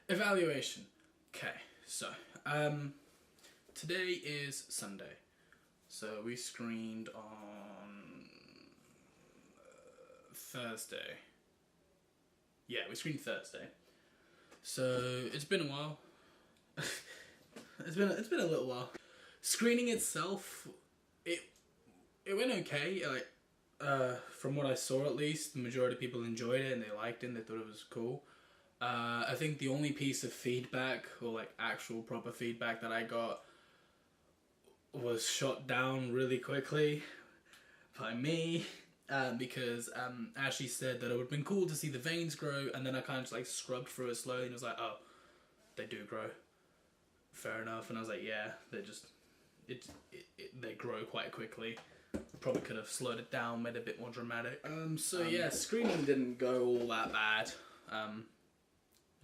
Evaluation. Okay, so today is Sunday. So we screened on Thursday. Yeah, we screened Thursday. So it's been a while. it's been a little while. Screening itself, it it went okay. From what I saw, at least the majority of people enjoyed it and they liked it and they thought it was cool. I think the only piece of feedback, or like actual proper feedback, that I got was shot down really quickly by me. Because Ashley said that it would have been cool to see the veins grow, and then I kind of just like scrubbed through it slowly and was like, oh, they do grow. Fair enough. And I was like, yeah, they grow quite quickly. Probably could have slowed it down, made it a bit more dramatic. So yeah, screening didn't go all that bad.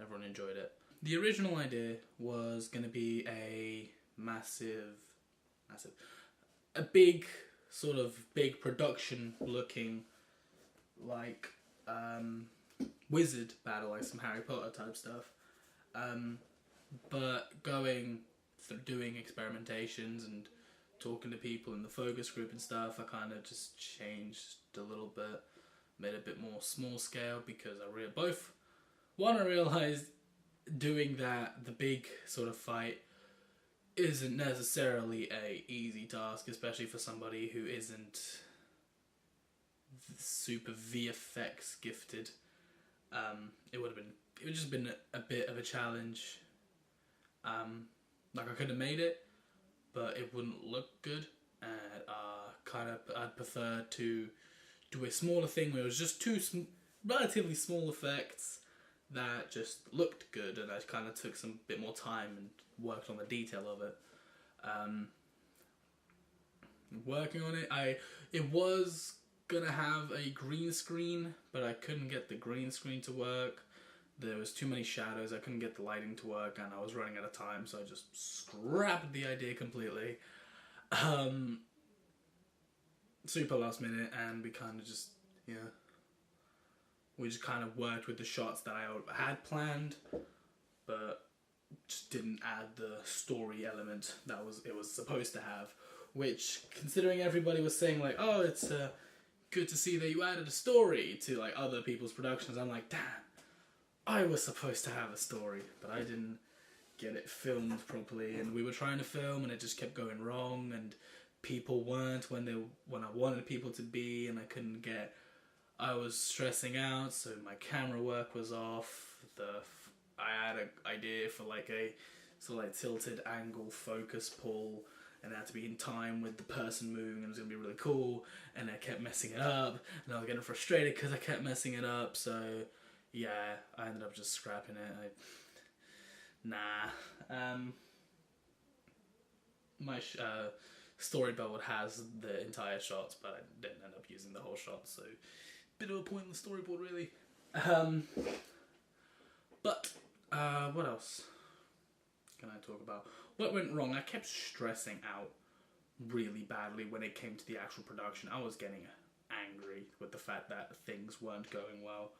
Everyone enjoyed it. The original idea was going to be a a big production looking, like, wizard battle, like some Harry Potter type stuff. But going through doing experimentations and talking to people in the focus group and stuff, I kind of just changed a little bit, made it a bit more small scale, because I realized doing the big sort of fight isn't necessarily a easy task, especially for somebody who isn't super VFX gifted. It would just been a bit of a challenge. Like, I could have made it, but it wouldn't look good, and I'd prefer to do a smaller thing where it was just relatively small effects that just looked good, and I kind of took some bit more time and worked on the detail of it. Working on it was gonna have a green screen, but I couldn't get the green screen to work. There was too many shadows, I couldn't get the lighting to work, and I was running out of time, so I just scrapped the idea completely. Super last minute, and we kind of just, we just kind of worked with the shots that I had planned, but just didn't add the story element that it was supposed to have. Which, considering everybody was saying like, oh, it's good to see that you added a story to like other people's productions, I'm like, damn, I was supposed to have a story, but I didn't get it filmed properly, and we were trying to film and it just kept going wrong, and people weren't when I wanted people to be, and I was stressing out, so my camera work was off. I had an idea for like a sort of like tilted angle focus pull, and it had to be in time with the person moving, and it was going to be really cool, and I kept messing it up, and I was getting frustrated because I kept messing it up, so yeah, I ended up just scrapping it. My storyboard has the entire shots, but I didn't end up using the whole shot, so bit of a pointless storyboard, really. But what else can I talk about? What went wrong? I kept stressing out really badly when it came to the actual production. I was getting angry with the fact that things weren't going well,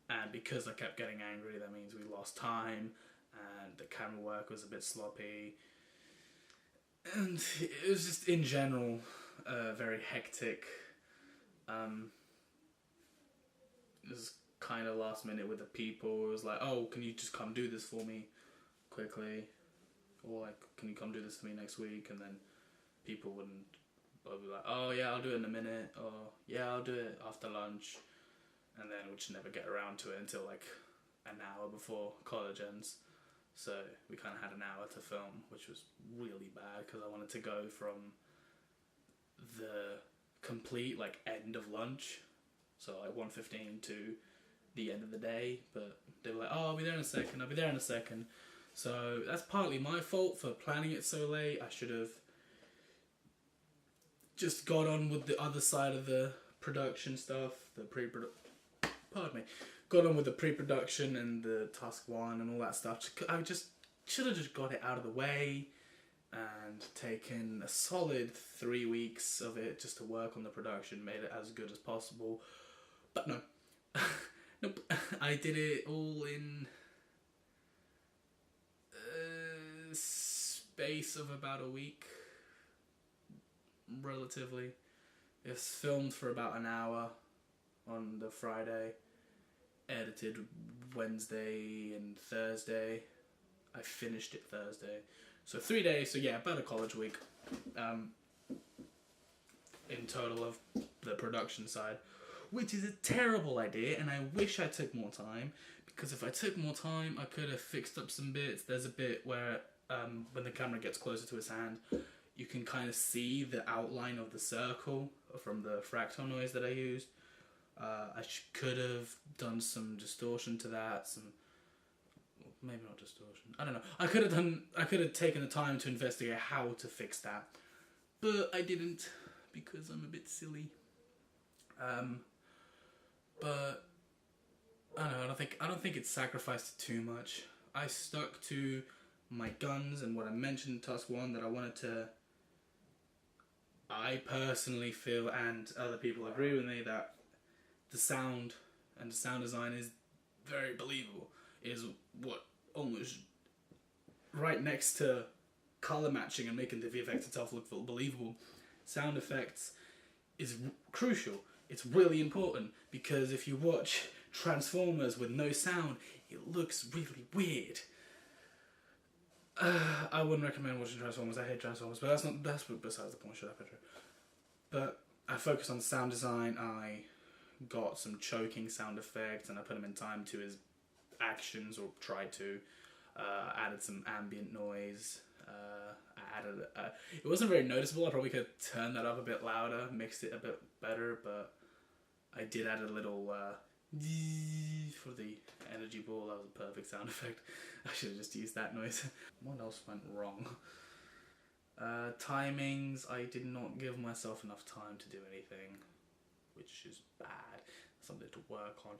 and because I kept getting angry, that means we lost time, and the camera work was a bit sloppy, and it was just in general very hectic. It was kind of last minute with the people. It was like, oh, can you just come do this for me quickly, or like, can you come do this for me next week? And then people would be like, oh yeah, I'll do it in a minute, or yeah, I'll do it after lunch, and then we'd just never get around to it until like an hour before college ends. So we kind of had an hour to film, which was really bad because I wanted to go from the complete like end of lunch, so like 1:15, to the end of the day, but they were like, oh, I'll be there in a second. So that's partly my fault for planning it so late. I should have just got on with the other side of the production stuff, got on with the pre-production and the task one and all that stuff. I just should have just got it out of the way and taken a solid 3 weeks of it just to work on the production, made it as good as possible. But no. Nope. I did it all in space of about a week, relatively. It's filmed for about an hour on the Friday, edited Wednesday and Thursday. I finished it Thursday. So 3 days, so yeah, about a college week in total of the production side, which is a terrible idea, and I wish I took more time, because if I took more time, I could have fixed up some bits. There's a bit where when the camera gets closer to his hand, you can kind of see the outline of the circle from the fractal noise that I used. I could have done some distortion to that, maybe not distortion, I don't know. I could have taken the time to investigate how to fix that, but I didn't, because I'm a bit silly. But I don't know, I don't think it sacrificed too much. I stuck to my guns and what I mentioned in Task 1, that I personally feel, and other people agree with me, that the sound and the sound design is very believable. Is what almost right next to color matching and making the VFX itself look believable. Sound effects is crucial. It's really important, because if you watch Transformers with no sound, it looks really weird. I wouldn't recommend watching Transformers. I hate Transformers, but that's besides the point. Shut up, Pedro. But I focused on sound design. I got some choking sound effects, and I put them in time to his actions, or tried to. Added some ambient noise. I added. It wasn't very noticeable. I probably could turn that up a bit louder, mixed it a bit better, but I did add a little for the energy ball. That was a perfect sound effect. I should have just used that noise. What else went wrong? Timings. I did not give myself enough time to do anything, which is bad. Something to work on.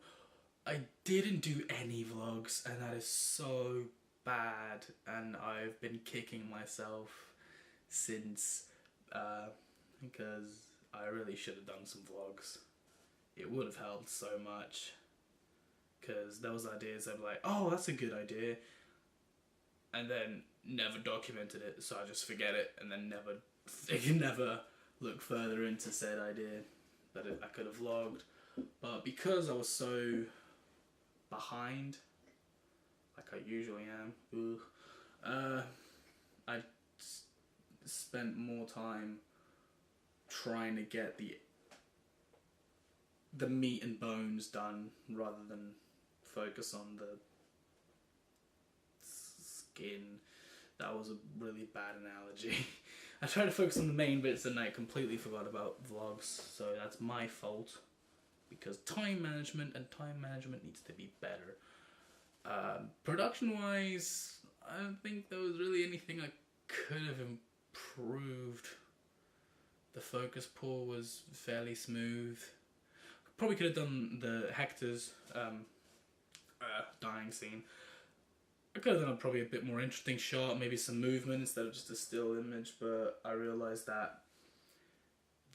I didn't do any vlogs, and that is so bad, and I've been kicking myself since, because I really should have done some vlogs. It would have helped so much, because those ideas I'm like, oh, that's a good idea, and then never documented it, so I just forget it, and then never look further into said idea that I could have vlogged. But because I was so behind, like I usually am, I spent more time trying to get the meat and bones done, rather than focus on the skin. That was a really bad analogy. I tried to focus on the main bits and I completely forgot about vlogs, so that's my fault, because time management needs to be better. Production wise, I don't think there was really anything I could have improved. The focus pull was fairly smooth. Probably could have done the Hector's dying scene. I could have done probably a bit more interesting shot, maybe some movement instead of just a still image, but I realised that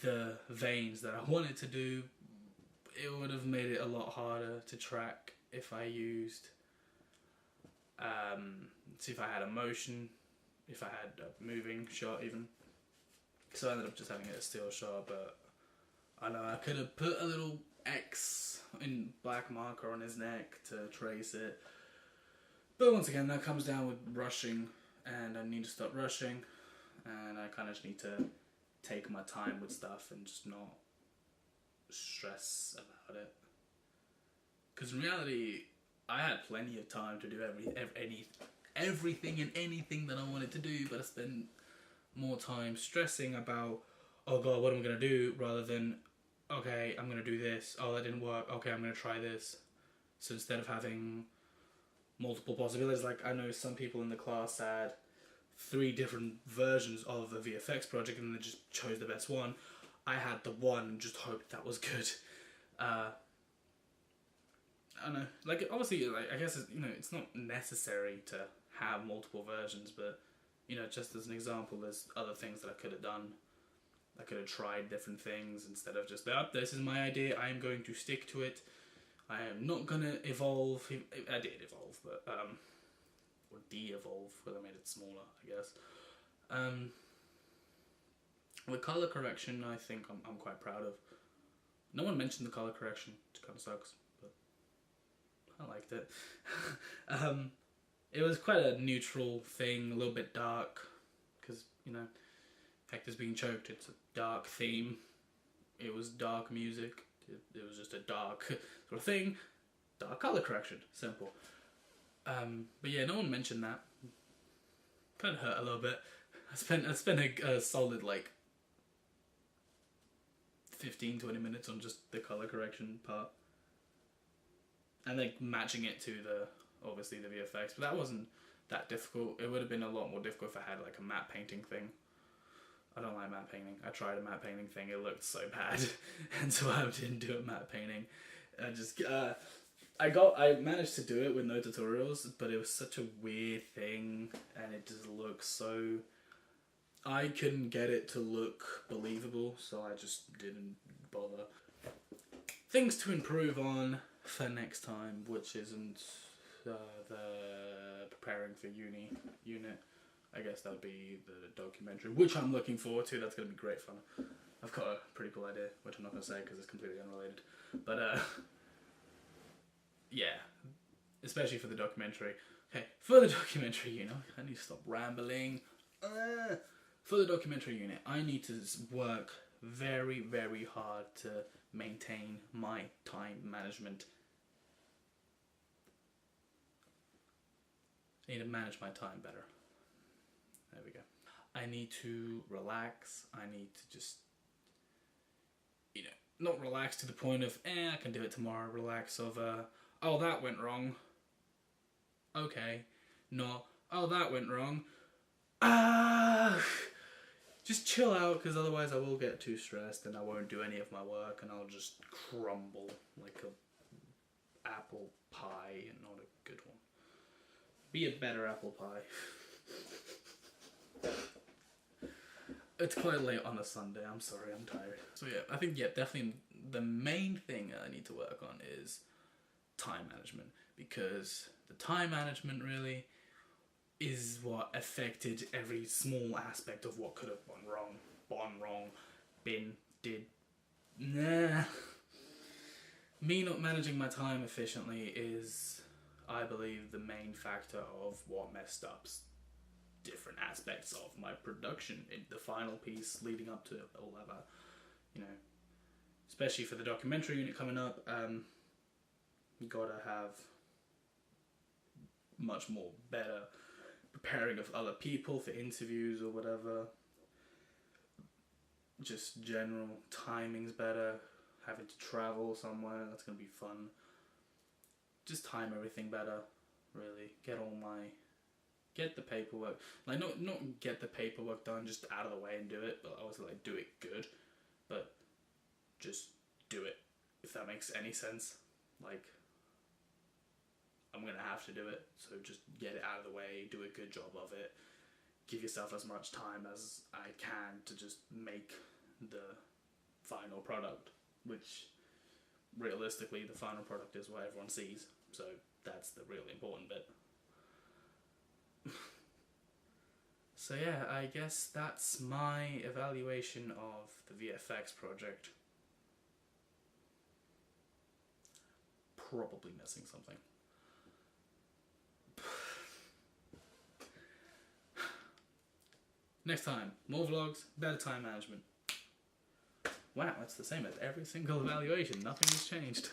the veins that I wanted to do, it would have made it a lot harder to track if I used, if I had a motion, if I had a moving shot even. So I ended up just having a still shot, but I know I could have put a little X in black marker on his neck to trace it. But once again, that comes down with rushing, and I need to stop rushing, and I kind of just need to take my time with stuff and just not stress about it. Because in reality, I had plenty of time to do everything and anything that I wanted to do, but I spent more time stressing about, oh god, what am I going to do, rather than, okay, I'm going to do this, oh that didn't work, okay, I'm going to try this. So instead of having multiple possibilities, like I know some people in the class had 3 different versions of a VFX project and they just chose the best one. I had the one and just hoped that was good. I don't know, like obviously, like, I guess it's not necessary to have multiple versions, but just as an example, there's other things that I could have done. I could have tried different things instead of just, this is my idea, I am going to stick to it. I am not going to evolve. I did evolve, but, or de-evolve, because I made it smaller, I guess. The color correction, I think I'm quite proud of. No one mentioned the color correction, which kind of sucks, but I liked it. It was quite a neutral thing, a little bit dark, because, you know, Hector's being choked, it's a dark theme. It was dark music, it was just a dark sort of thing. Dark color correction, simple. But yeah, no one mentioned that. Kind of hurt a little bit. I spent a solid like 15-20 minutes on just the color correction part, and like matching it to obviously the VFX. But that wasn't that difficult. It would have been a lot more difficult if I had like a matte painting thing. I don't like matte painting. I tried a matte painting thing. It looked so bad, and so I didn't do a matte painting. I managed to do it with no tutorials, but it was such a weird thing, and it just looks so... I couldn't get it to look believable, so I just didn't bother. Things to improve on for next time, which isn't the preparing for unit. I guess that'll be the documentary, which I'm looking forward to. That's going to be great fun. I've got a pretty cool idea, which I'm not going to say because it's completely unrelated. But, yeah, especially for the documentary. Okay, for the documentary unit, I need to stop rambling. For the documentary unit, I need to work very, very hard to maintain my time management. I need to manage my time better. There we go. I need to relax. I need to just, you know, not relax to the point of, I can do it tomorrow. Relax of, oh, that went wrong. Okay. No, oh, that went wrong. Just chill out, because otherwise I will get too stressed and I won't do any of my work and I'll just crumble like a apple pie, and not a good one. Be a better apple pie. It's quite late on a Sunday, I'm sorry, I'm tired. So yeah, I think, definitely the main thing I need to work on is time management, because the time management really is what affected every small aspect of what could have gone wrong, did. Me not managing my time efficiently is, I believe, the main factor of what messed up different aspects of my production in the final piece leading up to all that, you know, especially for the documentary unit coming up. You gotta have much more better preparing of other people for interviews or whatever. Just general timing's better. Having to travel somewhere, that's gonna be fun. Just time everything better, really. Get the paperwork. Like, not get the paperwork done just out of the way and do it, but also like do it good. But just do it, if that makes any sense. Like, I'm gonna have to do it, so just get it out of the way, do a good job of it, give yourself as much time as I can to just make the final product, which realistically the final product is what everyone sees, so that's the really important bit. So yeah, I guess that's my evaluation of the VFX project. Probably missing something. Next time, more vlogs, better time management. Wow, that's the same as every single evaluation. Nothing has changed.